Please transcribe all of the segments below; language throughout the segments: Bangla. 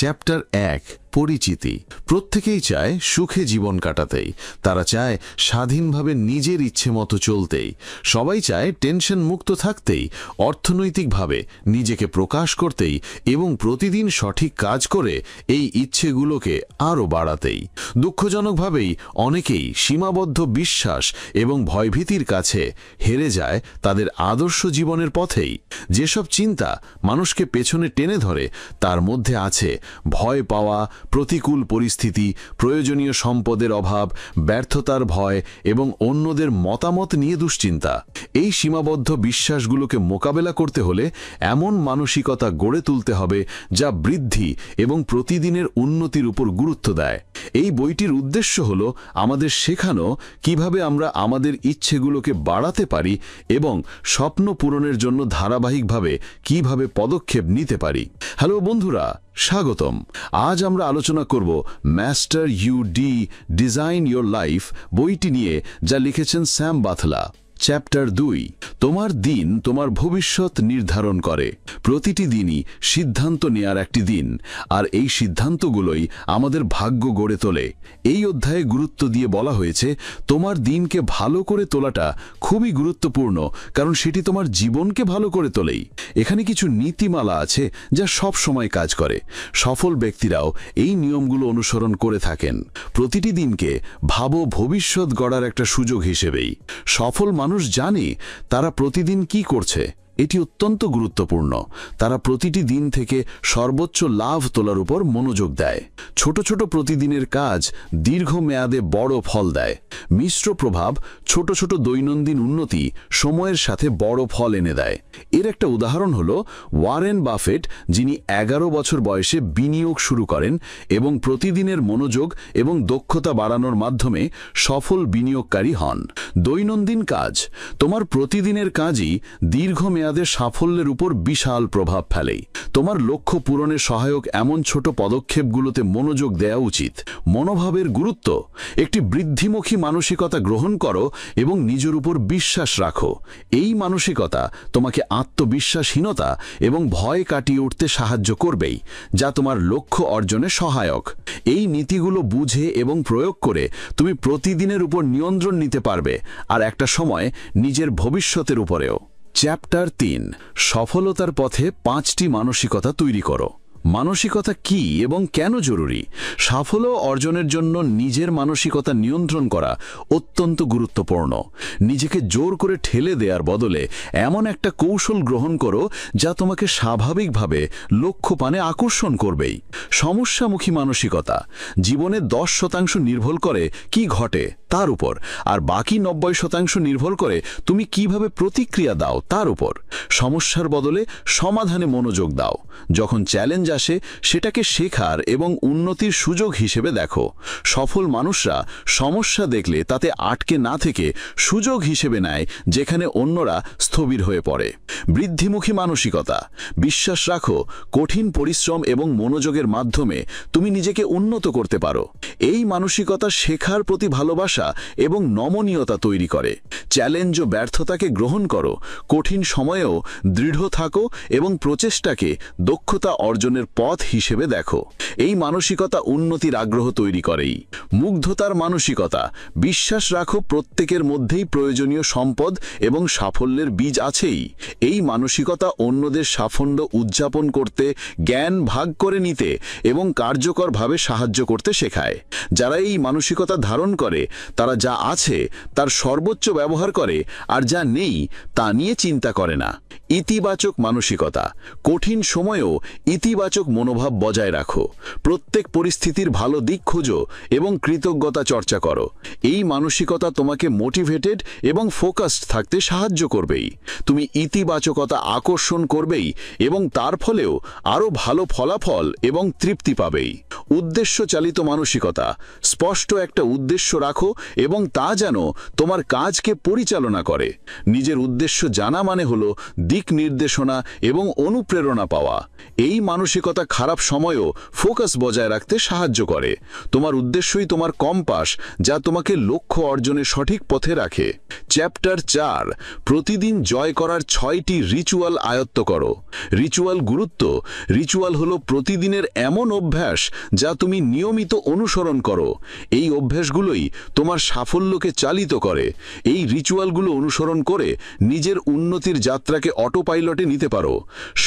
চ্যাপ্টার 1 পরিচিতি। প্রত্যেকেই চায় সুখে জীবন কাটাতেই, তারা চায় স্বাধীনভাবে নিজের ইচ্ছে মতো চলতেই, সবাই চায় টেনশন মুক্ত থাকতেই, অর্থনৈতিকভাবে নিজেকে প্রকাশ করতেই এবং প্রতিদিন সঠিক কাজ করে এই ইচ্ছেগুলোকে আরও বাড়াতেই। দুঃখজনকভাবেই অনেকেই সীমাবদ্ধ বিশ্বাস এবং ভয়ভীতির কাছে হেরে যায় তাদের আদর্শ জীবনের পথেই। যেসব চিন্তা মানুষকে পেছনে টেনে ধরে তার মধ্যে আছে ভয় পাওয়া, প্রতিকূল পরিস্থিতি, প্রয়োজনীয় সম্পদের অভাব, ব্যর্থতার ভয় এবং অন্যদের মতামত নিয়ে দুশ্চিন্তা। এই সীমাবদ্ধ বিশ্বাসগুলোকে মোকাবেলা করতে হলে এমন মানসিকতা গড়ে তুলতে হবে যা বৃদ্ধি এবং প্রতিদিনের উন্নতির উপর গুরুত্ব দেয়। এই বইটির উদ্দেশ্য হল আমাদের শেখানো কিভাবে আমরা আমাদের ইচ্ছেগুলোকে বাড়াতে পারি এবং স্বপ্ন পূরণের জন্য ধারাবাহিকভাবে কিভাবে পদক্ষেপ নিতে পারি। হ্যালো বন্ধুরা, স্বাগতম। আজ আমরা আলোচনা করব master U D design your life বইটি নিয়ে, যা লিখেছেন স্যাম বাথলা। চ্যাপ্টার 2 তোমার দিন তোমার ভবিষ্যৎ নির্ধারণ করে। প্রতিটি দিনই সিদ্ধান্ত নেয়ার একটি দিন, আর এই সিদ্ধান্তগুলোই আমাদের ভাগ্য গড়ে তোলে। এই অধ্যায়ে গুরুত্ব দিয়ে বলা হয়েছে তোমার দিনকে ভালো করে তোলাটা খুবই গুরুত্বপূর্ণ, কারণ সেটি তোমার জীবনকে ভালো করে তোলেই। এখানে কিছু নীতিমালা আছে যা সব সময় কাজ করে। সফল ব্যক্তিরাও এই নিয়মগুলো অনুসরণ করে থাকেন। প্রতিটি দিনকে ভাবো ভবিষ্যৎ গড়ার একটা সুযোগ হিসেবেই। সফল মানুষ জানে তারা প্রতিদিন কি করছে, এটি অত্যন্ত গুরুত্বপূর্ণ। তারা প্রতিটি দিন থেকে সর্বোচ্চ লাভ তোলার উপর মনোযোগ দেয়। ছোট ছোট প্রতিদিনের কাজ দীর্ঘমেয়াদে বড় ফল দেয়। মিশ্র প্রভাব, ছোট ছোট দৈনন্দিন উন্নতি সময়ের সাথে বড় ফল এনে দেয়। এর একটা উদাহরণ হলো ওয়ারেন বাফেট, যিনি 11 বছর বয়সে বিনিয়োগ শুরু করেন এবং প্রতিদিনের মনোযোগ এবং দক্ষতা বাড়ানোর মাধ্যমে সফল বিনিয়োগকারী হন। দৈনন্দিন কাজ, তোমার প্রতিদিনের কাজই দীর্ঘমেয়াদে সাফল্যের উপর বিশাল প্রভাব ফেলে। তোমার লক্ষ্য পূরণে সহায়ক এমন ছোট পদক্ষেপগুলোতে মনোযোগ দেওয়া উচিত। মনোভাবের গুরুত্ব, একটি বৃদ্ধিমুখী মানসিকতা গ্রহণ করো এবং নিজের উপর বিশ্বাস রাখো। এই মানসিকতা তোমাকে আত্মবিশ্বাসহীনতা এবং ভয় কাটিয়ে উঠতে সাহায্য করবেই, যা তোমার লক্ষ্য অর্জনে সহায়ক। এই নীতিগুলো বুঝে এবং প্রয়োগ করে তুমি প্রতিদিনের উপর নিয়ন্ত্রণ নিতে পারবে, আর একটা সময় নিজের ভবিষ্যতের উপরেও। চ্যাপ্টার 3 সফলতার পথে 5টি মানসিকতা তৈরি করো। মানসিকতা কি এবং কেন জরুরি? সাফল্য অর্জনের জন্য নিজের মানসিকতা নিয়ন্ত্রণ করা অত্যন্ত গুরুত্বপূর্ণ। নিজেকে জোর করে ঠেলে দেওয়ার বদলে এমন একটা কৌশল গ্রহণ করো যা তোমাকে স্বাভাবিকভাবে লক্ষ্যপানে আকর্ষণ করবেই। সমস্যামুখী মানসিকতা, জীবনে 10% নির্ভর করে কি ঘটে তার উপর, আর বাকি 90% নির্ভর করে তুমি কিভাবে প্রতিক্রিয়া দাও তার উপর। সমস্যার বদলে সমাধানে মনোযোগ দাও। যখন চ্যালেঞ্জ আসে সেটাকে শেখার এবং উন্নতির সুযোগ হিসেবে দেখো। সফল মানুষরা সমস্যা দেখলে তাতে আটকে না থেকে সুযোগ হিসেবে নেয়, যেখানে অন্যরা স্থবির হয়ে পড়ে। বৃদ্ধিমুখী মানসিকতা, বিশ্বাস রাখো কঠিন পরিশ্রম এবং মনোযোগের মাধ্যমে তুমি নিজেকে উন্নত করতে পারো। এই মানসিকতা শেখার প্রতি ভালোবাসা এবং নমনীয়তা তৈরি করে। চ্যালেঞ্জ ও ব্যর্থতাকে গ্রহণ করো, কঠিন সময়েও দৃঢ় থাকো এবং প্রচেষ্টাকে দক্ষতা অর্জনের পথ হিসেবে দেখো। এই মানসিকতা উন্নতির আগ্রহ তৈরি করেই। মুগ্ধতার মানসিকতা, বিশ্বাস রাখো প্রত্যেকের মধ্যেই প্রয়োজনীয় সম্পদ এবং সাফল্যের বীজ আছেই। এই মানসিকতা অন্যদের সাফল্য উদযাপন করতে, জ্ঞান ভাগ করে নিতে এবং কার্যকরভাবে সাহায্য করতে শেখায়। যারা এই মানসিকতা ধারণ করে তারা যা আছে তার সর্বোচ্চ ব্যবহার করে, আর যা নেই তা নিয়ে চিন্তা করে না। ইতিবাচক মানসিকতা, কঠিন সময়েও ইতিবাচক মনোভাব বজায় রাখো। প্রত্যেক পরিস্থিতির ভালো দিক খোঁজো এবং কৃতজ্ঞতা চর্চা করো। এই মানসিকতা তোমাকে মোটিভেটেড এবং ফোকাসড থাকতে সাহায্য করবেই। তুমি ইতিবাচকতা আকর্ষণ করবেই এবং তার ফলেও আরও ভালো ফলাফল এবং তৃপ্তি পাবেই। উদ্দেশ্য চালিত মানসিকতা। স্পষ্ট একটা উদ্দেশ্য রাখো এবং তা যেন তোমার কাজকে পরিচালনা করে। নিজের উদ্দেশ্য জানা মানে হলো দিক নির্দেশনা এবং অনুপ্রেরণা পাওয়া। এই মানসিকতা খারাপ সময়েও ফোকাস বজায় রাখতে সাহায্য করে। তোমার উদ্দেশ্যই তোমার কম্পাস, যা তোমাকে লক্ষ্য অর্জনের সঠিক পথে রাখে। চ্যাপ্টার 4, প্রতিদিন জয় করার 6টি রিচুয়াল আয়ত্ত করো। রিচুয়াল গুরুত্ব। রিচুয়াল হলো প্রতিদিনের এমন অভ্যাস যা তুমি নিয়মিত অনুসরণ করো। এই অভ্যাসগুলোই তোমার সাফল্যকে চালিত করে। এই রিচুয়ালগুলো অনুসরণ করে নিজের উন্নতির যাত্রাকে অটোপাইলটে নিতে পারো।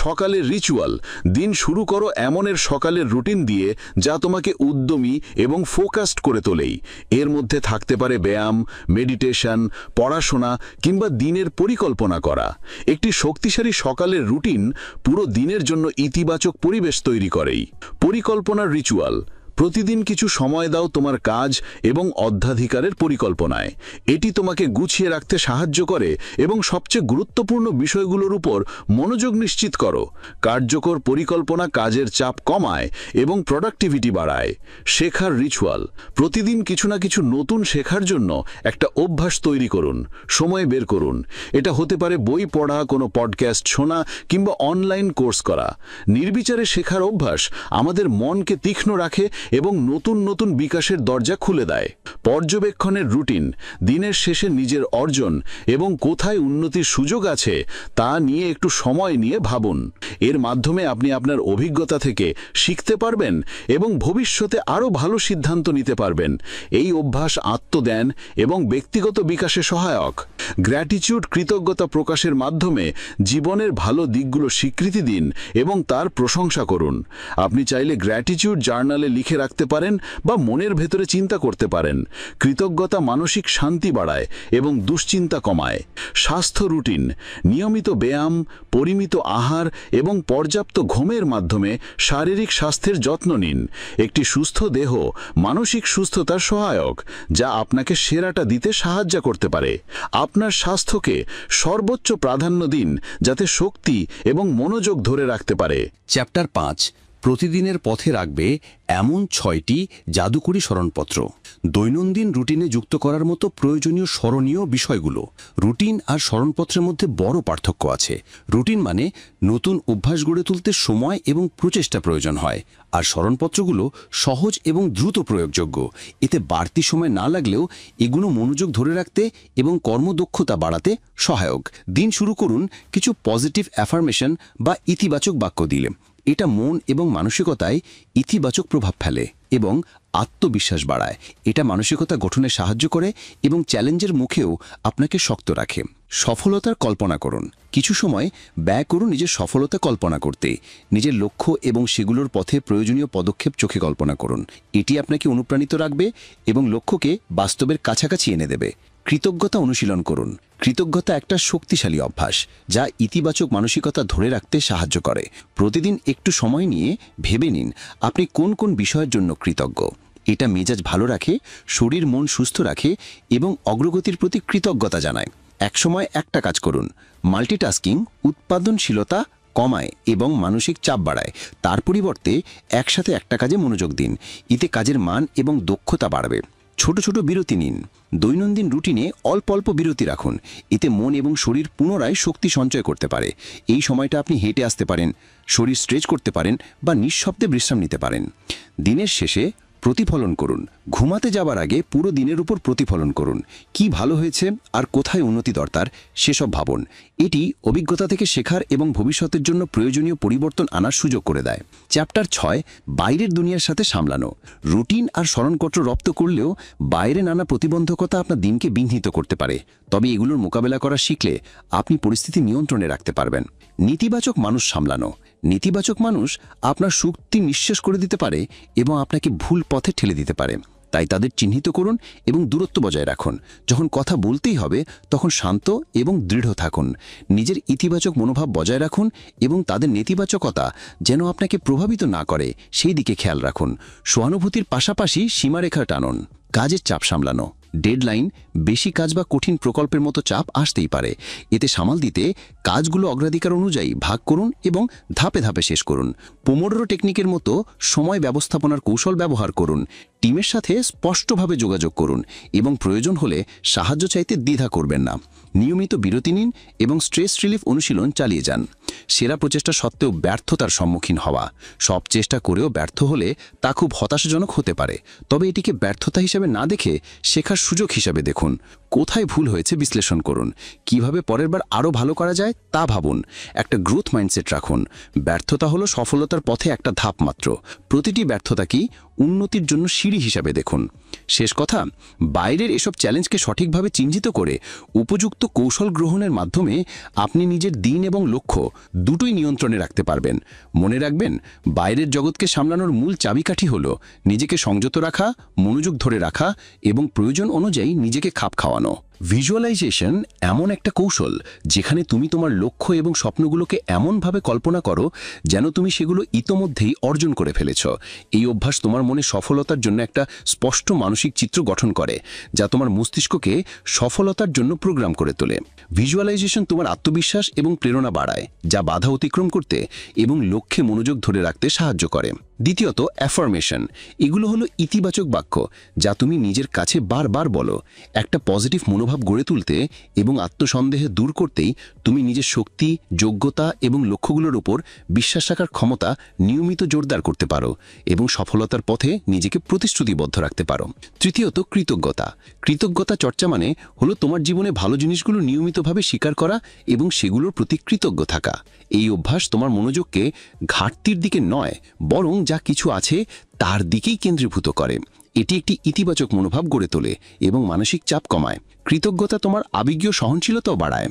সকালের রিচুয়াল। দিন শুরু করো এমনের সকালের রুটিন দিয়ে যা তোমাকে উদ্যমী এবং ফোকাসড করে তোলেই। এর মধ্যে থাকতে পারে ব্যায়াম, মেডিটেশন, পড়াশোনা কিংবা দিনের পরিকল্পনা করা। একটি শক্তিশালী সকালের রুটিন পুরো দিনের জন্য ইতিবাচক পরিবেশ তৈরি করেই। পরিকল্পনার রিচুয়াল। প্রতিদিন কিছু সময় দাও তোমার কাজ এবং অধ্যাধিকারের পরিকল্পনায়। এটি তোমাকে গুছিয়ে রাখতে সাহায্য করে এবং সবচেয়ে গুরুত্বপূর্ণ বিষয়গুলোর উপর মনোযোগ নিশ্চিত করো। কার্যকর পরিকল্পনা কাজের চাপ কমায় এবং প্রোডাক্টিভিটি বাড়ায়। শেখার রিচুয়াল। প্রতিদিন কিছু না কিছু নতুন শেখার জন্য একটা অভ্যাস তৈরি করুন। সময় বের করুন। এটা হতে পারে বই পড়া, কোনো পডকাস্ট শোনা কিংবা অনলাইন কোর্স করা। নির্বিচারে শেখার অভ্যাস আমাদের মনকে তীক্ষ্ণ রাখে এবং নতুন নতুন বিকাশের দরজা খুলে দেয়। পর্যবেক্ষণের রুটিন। দিনের শেষে নিজের অর্জন এবং কোথায় উন্নতির সুযোগ আছে তা নিয়ে একটু সময় নিয়ে ভাবুন। এর মাধ্যমে আপনি আপনার অভিজ্ঞতা থেকে শিখতে পারবেন এবং ভবিষ্যতে আরও ভালো সিদ্ধান্ত নিতে পারবেন। এই অভ্যাস আত্মজ্ঞান এবং ব্যক্তিগত বিকাশে সহায়ক। গ্র্যাটিটিউড, কৃতজ্ঞতা প্রকাশের মাধ্যমে জীবনের ভালো দিকগুলো স্বীকৃতি দিন এবং তার প্রশংসা করুন। আপনি চাইলে গ্র্যাটিটিউড জার্নালে লিখে রাখতে পারেন বা মনের ভেতরে চিন্তা করতে পারেন। কৃতজ্ঞতা মানসিক শান্তি বাড়ায় এবং দুশ্চিন্তা কমায়। স্বাস্থ্য রুটিন। নিয়মিত ব্যায়াম, পরিমিত আহার এবং পর্যাপ্ত ঘুমের মাধ্যমে শারীরিক স্বাস্থ্যের যত্ন নিন। একটি সুস্থ দেহ মানসিক সুস্থতার সহায়ক, যা আপনাকে সেরাটা দিতে সাহায্য করতে পারে। আপনার স্বাস্থ্যকে সর্বোচ্চ প্রাধান্য দিন যাতে শক্তি এবং মনোযোগ ধরে রাখতে পারে। চ্যাপ্টার 5, প্রতিদিনের পথে রাখবে এমন 6টি জাদুকরী স্মরণপত্র। দৈনন্দিন রুটিনে যুক্ত করার মতো প্রয়োজনীয় স্মরণীয় বিষয়গুলো। রুটিন আর স্মরণপত্রের মধ্যে বড় পার্থক্য আছে। রুটিন মানে নতুন অভ্যাস গড়ে তুলতে সময় এবং প্রচেষ্টা প্রয়োজন হয়, আর স্মরণপত্রগুলো সহজ এবং দ্রুত প্রয়োগযোগ্য। এতে বাড়তি সময় না লাগলেও এগুলো মনোযোগ ধরে রাখতে এবং কর্মদক্ষতা বাড়াতে সহায়ক। দিন শুরু করুন কিছু পজিটিভ অ্যাফার্মেশন বা ইতিবাচক বাক্য দিলে। এটা মন এবং মানসিকতায় ইতিবাচক প্রভাব ফেলে এবং আত্মবিশ্বাস বাড়ায়। এটা মানসিকতা গঠনে সাহায্য করে এবং চ্যালেঞ্জের মুখেও আপনাকে শক্ত রাখে। সফলতার কল্পনা করুন। কিছু সময় ব্যয় করুন নিজের সফলতা কল্পনা করতে। নিজের লক্ষ্য এবং সেগুলোর পথে প্রয়োজনীয় পদক্ষেপ চোখে কল্পনা করুন। এটি আপনাকে অনুপ্রাণিত রাখবে এবং লক্ষ্যকে বাস্তবের কাছাকাছি এনে দেবে। কৃতজ্ঞতা অনুশীলন করুন। কৃতজ্ঞতা একটা শক্তিশালী অভ্যাস যা ইতিবাচক মানসিকতা ধরে রাখতে সাহায্য করে। প্রতিদিন একটু সময় নিয়ে ভেবে নিন আপনি কোন কোন বিষয়ের জন্য কৃতজ্ঞ। এটা মেজাজ ভালো রাখে, শরীর মন সুস্থ রাখে এবং অগ্রগতির প্রতি কৃতজ্ঞতা জানায়। একসময় একটা কাজ করুন। মাল্টিটাস্কিং উৎপাদনশীলতা কমায় এবং মানসিক চাপ বাড়ায়। তার পরিবর্তে একসাথে একটা কাজে মনোযোগ দিন। এতে কাজের মান এবং দক্ষতা বাড়বে। ছোট ছোট বিরতি নিন। দৈনন্দিন রুটিনে অল্প অল্প বিরতি রাখুন। এতে মন এবং শরীর পুনরায় শক্তি সঞ্চয় করতে পারে। এই সময়টা আপনি হেঁটে আসতে পারেন, শরীর স্ট্রেচ করতে পারেন বা নিঃশব্দে বিশ্রাম নিতে পারেন। দিনের শেষে প্রতিফলন করুন। ঘুমাতে যাবার আগে পুরো দিনের উপর প্রতিফলন করুন। কি ভালো হয়েছে আর কোথায় উন্নতি দরকার সেসব ভাবুন। এটি অভিজ্ঞতা থেকে শেখার এবং ভবিষ্যতের জন্য প্রয়োজনীয় পরিবর্তন আনার সুযোগ করে দেয়। চ্যাপ্টার 6, বাইরের দুনিয়ার সাথে সামলানো। রুটিন আর স্মরণপত্র রপ্ত করলেও বাইরে নানা প্রতিবন্ধকতা আপনার দিনকে বিঘ্নিত করতে পারে। তবে এগুলোর মোকাবেলা করা শিখলে আপনি পরিস্থিতি নিয়ন্ত্রণে রাখতে পারবেন। নেতিবাচক মানুষ সামলানো। নেতিবাচক মানুষ আপনার শক্তি নিঃশেষ করে দিতে পারে এবং আপনাকে ভুল পথে ঠেলে দিতে পারে। তাই তাদের চিহ্নিত করুন এবং দূরত্ব বজায় রাখুন। যখন কথা বলতেই হবে তখন শান্ত এবং দৃঢ় থাকুন। নিজের ইতিবাচক মনোভাব বজায় রাখুন এবং তাদের নেতিবাচকতা যেন আপনাকে প্রভাবিত না করে সেই দিকে খেয়াল রাখুন। সহানুভূতির পাশাপাশি সীমারেখা টানুন। কাজের চাপ সামলানো। ডেডলাইন, বেশি কাজ বা কঠিন প্রকল্পের মতো চাপ আসতেই পারে। এতে সামাল দিতে কাজগুলো অগ্রাধিকার অনুযায়ী ভাগ করুন এবং ধাপে ধাপে শেষ করুন। পোমোডোরো টেকনিকের মতো সময় ব্যবস্থাপনার কৌশল ব্যবহার করুন। টিমের সাথে স্পষ্টভাবে যোগাযোগ করুন এবং প্রয়োজন হলে সাহায্য চাইতে দ্বিধা করবেন না। নিয়মিত বিরতি নিন এবং স্ট্রেস রিলিফ অনুশীলন চালিয়ে যান। সেরা প্রচেষ্টা সত্ত্বেও ব্যর্থতার সম্মুখীন হওয়া, সব চেষ্টা করেও ব্যর্থ হলে তা খুব হতাশাজনক হতে পারে। তবে এটিকে ব্যর্থতা হিসেবে না দেখে শেখার সুযোগ হিসাবে দেখুন। কোথায় ভুল হয়েছে বিশ্লেষণ করুন, কিভাবে পরের বার আরও ভালো করা যায় তা ভাবুন। একটা গ্রোথ মাইন্ডসেট রাখুন। ব্যর্থতা হলো সফলতার পথে একটা ধাপ মাত্র। প্রতিটি ব্যর্থতাকেই উন্নতির জন্য সিঁড়ি হিসাবে দেখুন। শেষ কথা, বাইরের এসব চ্যালেঞ্জকে সঠিকভাবে চিহ্নিত করে উপযুক্ত কৌশল গ্রহণের মাধ্যমে আপনি নিজের দিন এবং লক্ষ্য দুটোই নিয়ন্ত্রণে রাখতে পারবেন। মনে রাখবেন, বাইরের জগৎকে সামলানোর মূল চাবিকাঠি হলো নিজেকে সংযত রাখা, মনোযোগ ধরে রাখা এবং প্রয়োজন অনুযায়ী নিজেকে খাপ খাওয়ানো। ভিজুয়ালাইজেশন এমন একটা কৌশল যেখানে তুমি তোমার লক্ষ্য এবং স্বপ্নগুলোকে এমনভাবে কল্পনা করো যেন তুমি সেগুলো ইতোমধ্যেই অর্জন করে ফেলেছ। এই অভ্যাস তোমার মনে সফলতার জন্য একটা স্পষ্ট মানসিক চিত্র গঠন করে, যা তোমার মস্তিষ্ককে সফলতার জন্য প্রোগ্রাম করে তোলে। ভিজুয়ালাইজেশন তোমার আত্মবিশ্বাস এবং প্রেরণা বাড়ায়, যা বাধা অতিক্রম করতে এবং লক্ষ্যে মনোযোগ ধরে রাখতে সাহায্য করে। দ্বিতীয়ত, অ্যাফার্মেশন। এগুলো হলো ইতিবাচক বাক্য যা তুমি নিজের কাছে বারবার বলো। একটা পজিটিভ মনোভাব গড়ে তুলতে এবং আত্মসন্দেহে দূর করতেই তুমি নিজের শক্তি, যোগ্যতা এবং লক্ষ্যগুলোর উপর বিশ্বাস রাখার ক্ষমতা নিয়মিত জোরদার করতে পারো এবং সফলতার পথে নিজেকে প্রতিশ্রুতিবদ্ধ রাখতে পারো। তৃতীয়ত, কৃতজ্ঞতা। কৃতজ্ঞতা চর্চা মানে হলো তোমার জীবনে ভালো জিনিসগুলো নিয়মিতভাবে স্বীকার করা এবং সেগুলোর প্রতি কৃতজ্ঞ থাকা। এই অভ্যাস তোমার মনোযোগকে ঘাটতির দিকে নয়, বরং যা কিছু আছে তার দিকেই কেন্দ্রীভূত করে। এটি একটি ইতিবাচক মনোভাব গড়ে তোলে এবং মানসিক চাপ কমায়। কৃতজ্ঞতা তোমার আবেগীয় সহনশীলতাও বাড়ায়।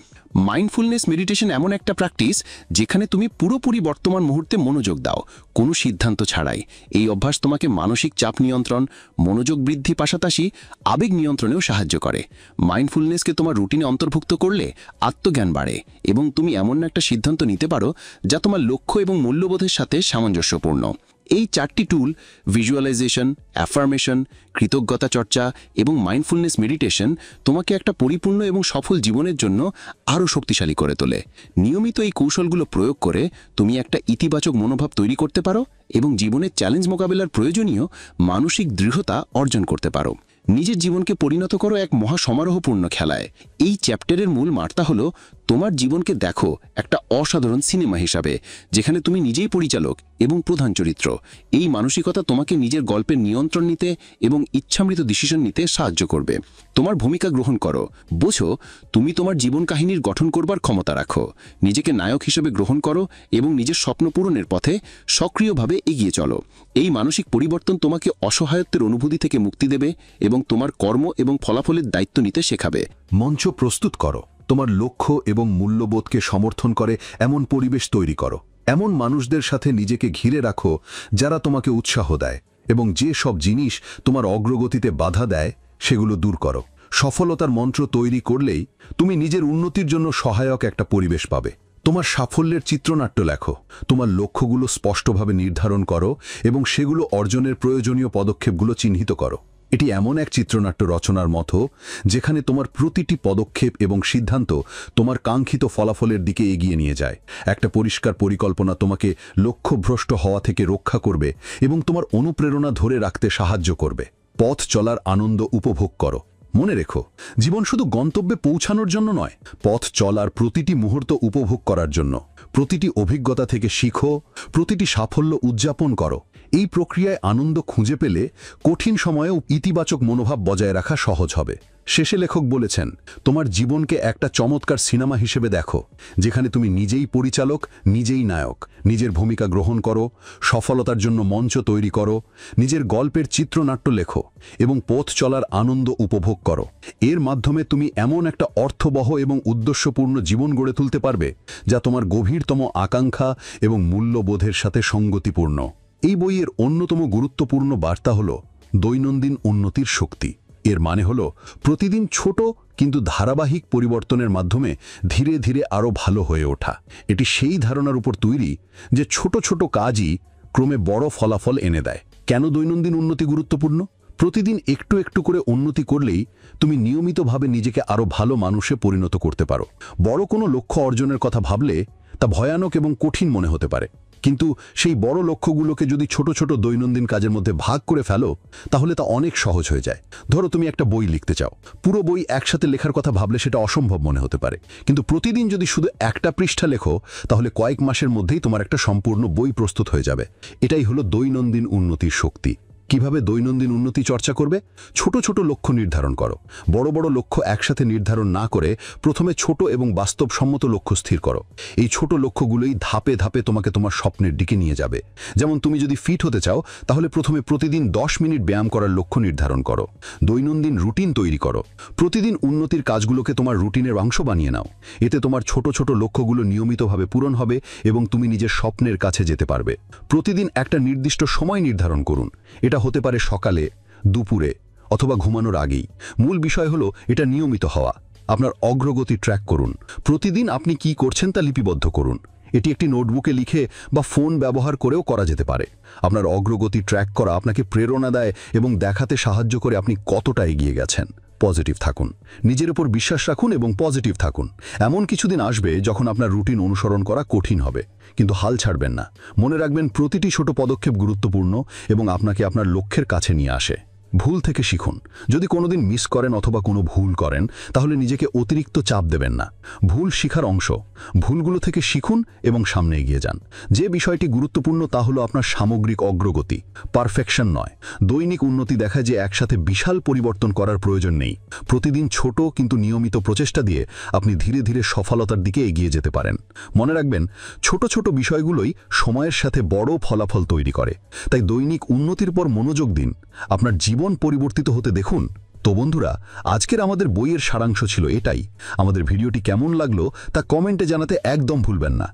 মাইন্ডফুলনেস মেডিটেশন এমন একটা প্র্যাকটিস যেখানে তুমি পুরোপুরি বর্তমান মুহূর্তে মনোযোগ দাও, কোনো সিদ্ধান্ত ছাড়াই। এই অভ্যাস তোমাকে মানসিক চাপ নিয়ন্ত্রণ, মনোযোগ বৃদ্ধি পাশাপাশি আবেগ নিয়ন্ত্রণেও সাহায্য করে। মাইন্ডফুলনেসকে তোমার রুটিনে অন্তর্ভুক্ত করলে আত্মজ্ঞান বাড়ে এবং তুমি এমন একটা সিদ্ধান্ত নিতে পারো যা তোমার লক্ষ্য এবং মূল্যবোধের সাথে সামঞ্জস্যপূর্ণ। এই 4টি টুল, ভিজুয়ালাইজেশন, অ্যাফার্মেশন, কৃতজ্ঞতা চর্চা এবং মাইন্ডফুলনেস মেডিটেশন, তোমাকে একটা পরিপূর্ণ এবং সফল জীবনের জন্য আরও শক্তিশালী করে তোলে। নিয়মিত এই কৌশলগুলো প্রয়োগ করে তুমি একটা ইতিবাচক মনোভাব তৈরি করতে পারো এবং জীবনের চ্যালেঞ্জ মোকাবেলার প্রয়োজনীয় মানসিক দৃঢ়তা অর্জন করতে পারো। নিজের জীবনকে পরিণত করো এক মহাসমারোহপূর্ণ খেলায়। এই চ্যাপ্টারের মূল বার্তা হলো, তোমার জীবনকে দেখো একটা অসাধারণ সিনেমা হিসাবে, যেখানে তুমি নিজেই পরিচালক এবং প্রধান চরিত্র। এই মানসিকতা তোমাকে নিজের গল্পের নিয়ন্ত্রণ নিতে এবং ইচ্ছামৃত ডিসিশন নিতে সাহায্য করবে। তোমার ভূমিকা গ্রহণ করো, বোঝো তুমি তোমার জীবন কাহিনীর গঠন করবার ক্ষমতা রাখো। নিজেকে নায়ক হিসেবে গ্রহণ করো এবং নিজের স্বপ্ন পূরণের পথে সক্রিয়ভাবে এগিয়ে চলো। এই মানসিক পরিবর্তন তোমাকে অসহায়ত্বের অনুভূতি থেকে মুক্তি দেবে এবং তোমার কর্ম এবং ফলাফলের দায়িত্ব নিতে শেখাবে। মঞ্চ প্রস্তুত করো, তোমার লক্ষ্য এবং মূল্যবোধকে সমর্থন করে এমন পরিবেশ তৈরি করো। এমন মানুষদের সাথে নিজেকে ঘিরে রাখো যারা তোমাকে উৎসাহ দেয় এবং যে সব জিনিস তোমার অগ্রগতিতে বাধা দেয় সেগুলো দূর করো। সফলতার মন্ত্র তৈরি করলেই তুমি নিজের উন্নতির জন্য সহায়ক একটা পরিবেশ পাবে। তোমার সাফল্যের চিত্রনাট্য লেখো, তোমার লক্ষ্যগুলো স্পষ্টভাবে নির্ধারণ করো এবং সেগুলো অর্জনের প্রয়োজনীয় পদক্ষেপগুলো চিহ্নিত করো। এটি এমন এক চিত্রনাট্য রচনার মতো যেখানে তোমার প্রতিটি পদক্ষেপ এবং সিদ্ধান্ত তোমার কাঙ্ক্ষিত ফলাফলের দিকে এগিয়ে নিয়ে যায়। একটা পরিষ্কার পরিকল্পনা তোমাকে লক্ষ্যভ্রষ্ট হওয়া থেকে রক্ষা করবে এবং তোমার অনুপ্রেরণা ধরে রাখতে সাহায্য করবে। পথ চলার আনন্দ উপভোগ করো। মনে রেখো, জীবন শুধু গন্তব্যে পৌঁছানোর জন্য নয়, পথ চলার প্রতিটি মুহূর্ত উপভোগ করার জন্য। প্রতিটি অভিজ্ঞতা থেকে শিখো, প্রতিটি সাফল্য উদযাপন করো। এই প্রক্রিয়ায় আনন্দ খুঁজে পেলে কঠিন সময়েও ইতিবাচক মনোভাব বজায় রাখা সহজ হবে। শেষে লেখক বলেছেন, তোমার জীবনকে একটা চমৎকার সিনেমা হিসেবে দেখো, যেখানে তুমি নিজেই পরিচালক, নিজেই নায়ক। নিজের ভূমিকা গ্রহণ করো, সফলতার জন্য মঞ্চ তৈরি করো, নিজের গল্পের চিত্রনাট্য লেখো এবং পথ চলার আনন্দ উপভোগ করো। এর মাধ্যমে তুমি এমন একটা অর্থবহ এবং উদ্দেশ্যপূর্ণ জীবন গড়ে তুলতে পারবে যা তোমার গভীরতম আকাঙ্ক্ষা এবং মূল্যবোধের সাথে সঙ্গতিপূর্ণ। এই বইয়ের অন্যতম গুরুত্বপূর্ণ বার্তা হল দৈনন্দিন উন্নতির শক্তি। এর মানে হল প্রতিদিন ছোট কিন্তু ধারাবাহিক পরিবর্তনের মাধ্যমে ধীরে ধীরে আরও ভালো হয়ে ওঠা। এটি সেই ধারণার উপর তৈরি যে ছোট ছোট কাজই ক্রমে বড় ফলাফল এনে দেয়। কেন দৈনন্দিন উন্নতি গুরুত্বপূর্ণ? প্রতিদিন একটু একটু করে উন্নতি করলেই তুমি নিয়মিতভাবে নিজেকে আরও ভালো মানুষে পরিণত করতে পারো। বড় কোনো লক্ষ্য অর্জনের কথা ভাবলে তা ভয়ানক এবং কঠিন মনে হতে পারে, কিন্তু সেই বড় লক্ষ্যগুলোকে যদি ছোট ছোট দৈনন্দিন কাজের মধ্যে ভাগ করে ফেলো তাহলে তা অনেক সহজ হয়ে যায়। ধরো তুমি একটা বই লিখতে চাও, পুরো বই একসাথে লেখার কথা ভাবলে সেটা অসম্ভব মনে হতে পারে, কিন্তু প্রতিদিন যদি শুধু একটা পৃষ্ঠা লেখো তাহলে কয়েক মাসের মধ্যেই তোমার একটা সম্পূর্ণ বই প্রস্তুত হয়ে যাবে। এটাই হলো দৈনন্দিন উন্নতির শক্তি। কিভাবে দৈনন্দিন উন্নতি চর্চা করবে? ছোট ছোট লক্ষ্য নির্ধারণ করো। বড় বড় লক্ষ্য একসাথে নির্ধারণ না করে প্রথমে ছোট এবং বাস্তবসম্মত লক্ষ্য স্থির করো। এই ছোট লক্ষ্যগুলোই ধাপে ধাপে তোমাকে তোমার স্বপ্নের দিকে নিয়ে যাবে। যেমন তুমি যদি ফিট হতে চাও তাহলে প্রথমে প্রতিদিন 10 মিনিট ব্যায়াম করার লক্ষ্য নির্ধারণ করো। দৈনন্দিন রুটিন তৈরি করো। প্রতিদিন উন্নতির কাজগুলোকে তোমার রুটিনের অংশ বানিয়ে নাও। এতে তোমার ছোট ছোট লক্ষ্যগুলো নিয়মিতভাবে পূরণ হবে এবং তুমি নিজের স্বপ্নের কাছে যেতে পারবে। প্রতিদিন একটা নির্দিষ্ট সময় নির্ধারণ করুন। এটা হতে পারে সকালে, দুপুরে অথবা ঘুমানোর আগেই। মূল বিষয় হলো এটা নিয়মিত হওয়া। আপনার অগ্রগতি ট্র্যাক করুন। প্রতিদিন আপনি কি করছেন তা লিপিবদ্ধ করুন। এটি একটি নোটবুকে লিখে বা ফোন ব্যবহার করেও করা যেতে পারে। আপনার অগ্রগতি ট্র্যাক করা আপনাকে প্রেরণা দেয় এবং দেখাতে সাহায্য করে আপনি কতটা এগিয়ে গেছেন। পজিটিভ থাকুন, নিজের উপর বিশ্বাস রাখুন এবং পজিটিভ থাকুন। এমন কিছুদিন আসবে যখন আপনার রুটিন অনুসরণ করা কঠিন হবে, কিন্তু হাল ছাড়বেন না। মনে রাখবেন প্রতিটি ছোট পদক্ষেপ গুরুত্বপূর্ণ এবং আপনাকে আপনার লক্ষ্যের কাছে নিয়ে আসে। ভুল থেকে শিখুন। যদি কোনোদিন মিস করেন অথবা কোনো ভুল করেন তাহলে নিজেকে অতিরিক্ত চাপ দেবেন না। ভুল শিখার অংশ। ভুলগুলো থেকে শিখুন এবং সামনে এগিয়ে যান। যে বিষয়টি গুরুত্বপূর্ণ তা হলো আপনার সামগ্রিক অগ্রগতি, পারফেকশন নয়। দৈনিক উন্নতি দেখায় যে একসাথে বিশাল পরিবর্তন করার প্রয়োজন নেই। প্রতিদিন ছোট কিন্তু নিয়মিত প্রচেষ্টা দিয়ে আপনি ধীরে ধীরে সফলতার দিকে এগিয়ে যেতে পারেন। মনে রাখবেন ছোট ছোট বিষয়গুলোই সময়ের সাথে বড় ফলাফল তৈরি করে। তাই দৈনিক উন্নতির পর মনোযোগ দিন। আপনার জীবন পরিবর্তিত হতে দেখুন। তো বন্ধুরা, আজকের আমাদের বইয়ের সারাংশ ছিল এটাই। আমাদের ভিডিওটি কেমন লাগলো তা কমেন্টে জানাতে একদম ভুলবেন না।